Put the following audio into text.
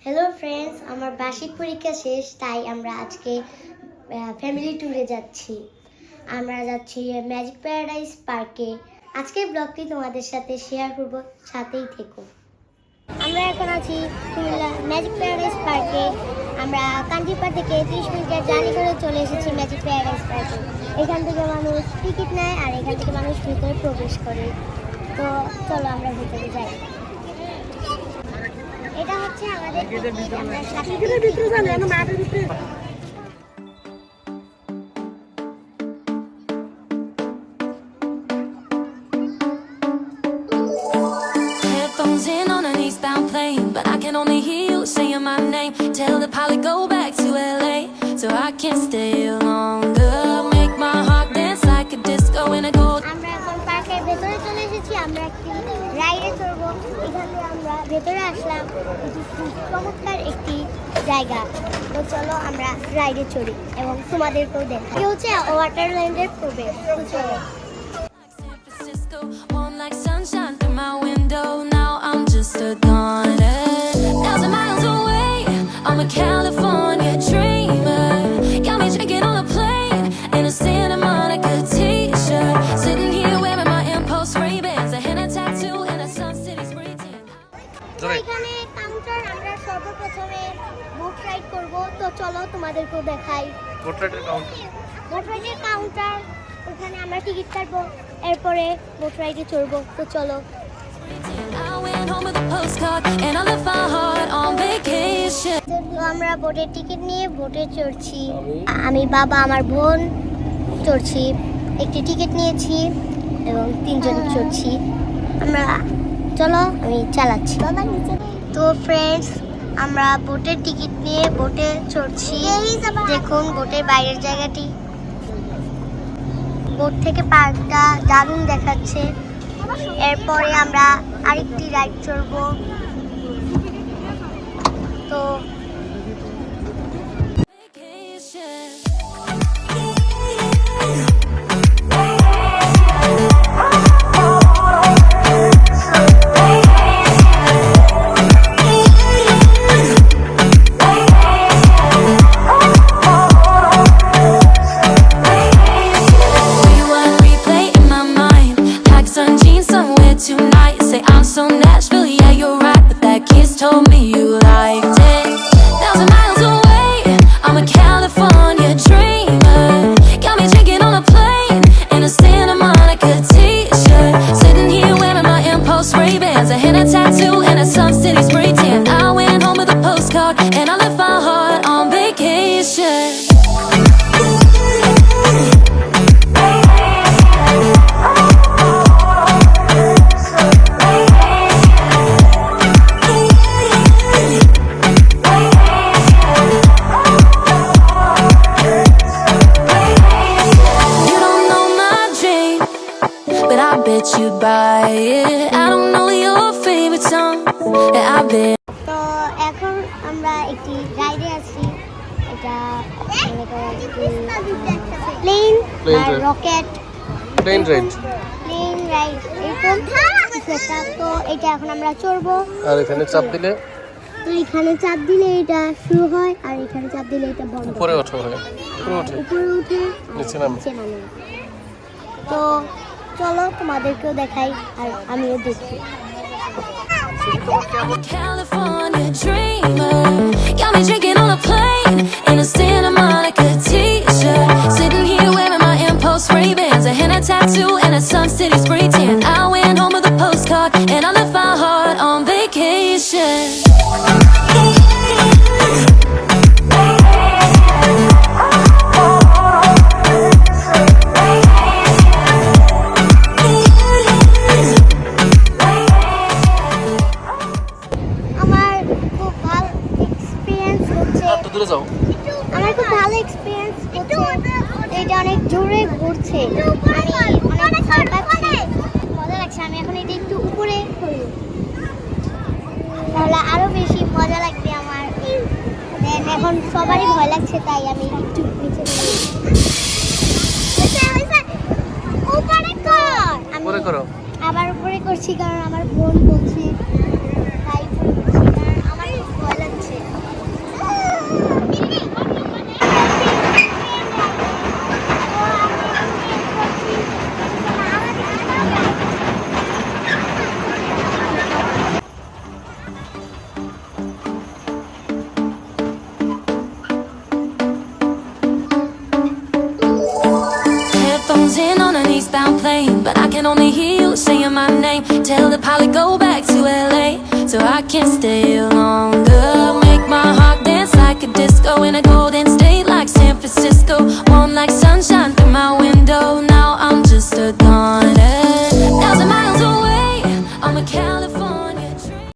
Hello friends, আমার বার্ষিক পরীক্ষা শেষ, তাই আমরা আজকে ফ্যামিলি ট্যুরে যাচ্ছি। আমরা যাচ্ছি ম্যাজিক প্যারাডাইস পার্কে। আজকের ব্লগটি তোমাদের সাথে শেয়ার করব, সাথেই থেকো। আমরা এখন আছি কুমিল্লা ম্যাজিক প্যারাডাইস পার্কে। আমরা কাঞ্জিপাড় থেকে 30 মিনিটের জার্নি করে চলে এসেছি ম্যাজিক প্যারাডাইস পার্কে। এখান থেকে মানুষ টিকিট নেয় আর এখান থেকে মানুষ ভিতরে প্রবেশ করে। তো চলো আমরা ভিতরে যাই। এটা হচ্ছে আমাদের টিকিট। আমরা টিকিটের ভিতরে যাই না, মাঠের ভিতরে। Headphones in on an eastbound plane, but I can only hear you saying my name. Tell the pilot go back to LA, so I can stay longer. Make my heart dance like a disco in a gold. আমরা এখন পার্কের ভেতরে চলে এসেছি। আমরা একটি রাইডে চড়বো। এখানে আমরা ভেতরে আসলাম। এটি খুব চমৎকার একটি জায়গা। তো চলো আমরা রাইডে চড়ি এবং তোমাদেরকেও দেখাই। এটা হচ্ছে ওয়াটারল্যান্ডের প্রবেশ। তো চলো। San Francisco, warm like sunshine through my window. Now I'm just a goner. 1,000 miles away, I'm a California dreamer. Got me drinking on a plane in a Santa Monica t-shirt. Sitting here wearing my Impulse Ray-Bans, a henna tattoo and a Sun City spray tan. তো এখানে counter, আমরা সর্বপ্রথমে boat ride করব। তো চলো তোমাদেরকেও দেখাই। Boat রাইডের কাউন্টার, ওখানে আমরা টিকিট কাটবো, এরপরে বোট রাইডে চড়বো। তো চলো। I went home with a postcard and I left my heart on vacation. তো আমরা বোটের টিকিট নিয়ে বোটে চড়ছি। আমি, বাবা, আমার বোন চড়ছি। একটি টিকিট নিয়েছি এবং 3 জন চড়ছি আমরা। চলো, আমি চালাচ্ছি। তো ফ্রেন্ডস, আমরা বোটের টিকিট নিয়ে বোটে চড়ছি। দেখুন বোটের বাইরের জায়গাটি। বোট থেকে পার্কটা দারুণ দেখাচ্ছে। এরপরে আমরা আরেকটি রাইড চড়বো। তো Vacation. Rewind, replay in my mind. Like sun jeans somewhere tonight. Say I'm so Nashville, yeah you're right, but that kiss told me you liked it. 1,000 miles away, I'm a California dreamer. Got me drinking on a plane in a Santa Monica t-shirt. Sitting here wearing my Impulse Ray-Bans, a henna tattoo and a Sun City spray tan. I went home with a postcard and I left my heart on vacation. You don't know my dream, but I bet you'd buy it. I don't know your favorite song, and I bet. তো এখন আমরা একটি রাইডে আছি। এটা plane আর rocket, plane ride. Plane ride এরকম কিছু একটা। তো এটা এখন আমরা চড়বো। আর এখানে চাপ দিলে তো এখানে চাপ দিলে এটা শুরু হয় আর এখানে চাপ দিলে এটা বন্ধ হয়। উপরে ওঠা হয়, উপরে ওঠে, উপরে উঠে নিচে নামে। নিচে নামে। তো চলো তোমাদেরকেও দেখাই আর আমিও দেখি। California dreamer, got me drinking on a plane in a Santa Monica t-shirt. Sitting here wearing my Impulse Ray-Bans, a henna tattoo and a Sun City spray tan. I went home with a postcard and I left my heart on vacation. আমার খুব ভালো experience হচ্ছে। একটু দূরে যাও। আমার খুব ভালো এক্সপিরিয়েন্স হচ্ছে। এটা অনেক জোরে ঘুরছে। আমি অনেক ভয় পাচ্ছি। মজা লাগছে। আমি এখন এটা একটু উপরে করি, তাহলে আরো বেশি মজা লাগবে আমার। Then এখন সবারই ভয় লাগছে, তাই আমি একটু নিচে করি। উপরে করো। আবার উপরে করছি কারণ আমার বোন বলছে, তাই উপরে করছি কারণ আমার খুব ভয় লাগছে। headphones in on an eastbound plane, but I can only hear you saying my name. Tell the pilot go back to LA so I can stay longer. Make my heart dance like